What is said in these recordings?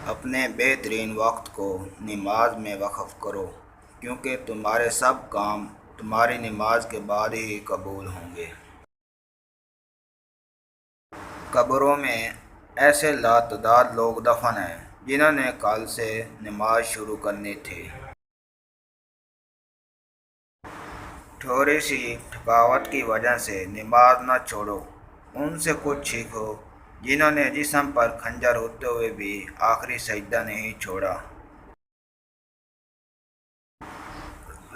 اپنے بہترین وقت کو نماز میں وقف کرو، کیونکہ تمہارے سب کام تمہاری نماز کے بعد ہی قبول ہوں گے۔ قبروں میں ایسے لاتعداد لوگ دفن ہیں جنہوں نے کل سے نماز شروع کرنی تھی۔ تھوڑی سی تھکاوٹ کی وجہ سے نماز نہ چھوڑو، ان سے کچھ سیکھو جنہوں نے جسم پر خنجر ہوتے ہوئے بھی آخری سجدہ نہیں چھوڑا۔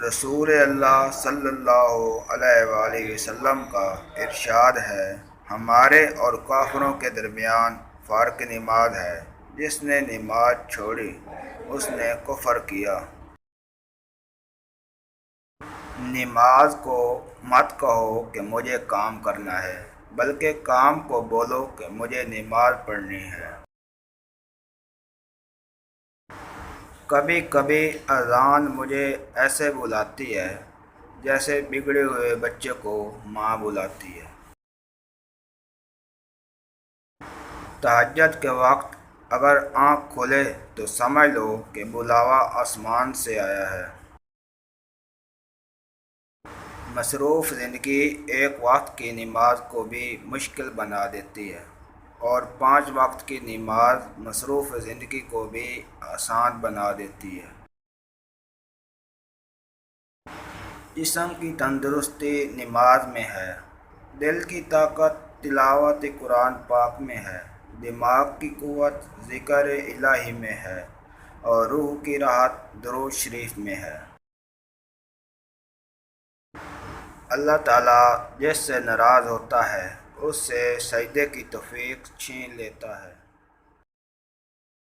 رسول اللہ صلی اللہ علیہ وآلہ وسلم کا ارشاد ہے، ہمارے اور کافروں کے درمیان فرق نماز ہے، جس نے نماز چھوڑی اس نے کفر کیا۔ نماز کو مت کہو کہ مجھے کام کرنا ہے، بلکہ کام کو بولو کہ مجھے نماز پڑھنی ہے۔ کبھی کبھی اذان مجھے ایسے بلاتی ہے جیسے بگڑے ہوئے بچے کو ماں بلاتی ہے۔ تہجد کے وقت اگر آنکھ کھلے تو سمجھ لو کہ بلاوا آسمان سے آیا ہے۔ مصروف زندگی ایک وقت کی نماز کو بھی مشکل بنا دیتی ہے، اور 5 وقت کی نماز مصروف زندگی کو بھی آسان بنا دیتی ہے۔ جسم کی تندرستی نماز میں ہے، دل کی طاقت تلاوت قرآن پاک میں ہے، دماغ کی قوت ذکر الہی میں ہے، اور روح کی راحت درود شریف میں ہے۔ اللہ تعالیٰ جس سے ناراض ہوتا ہے اس سے سجدے کی توفیق چھین لیتا ہے۔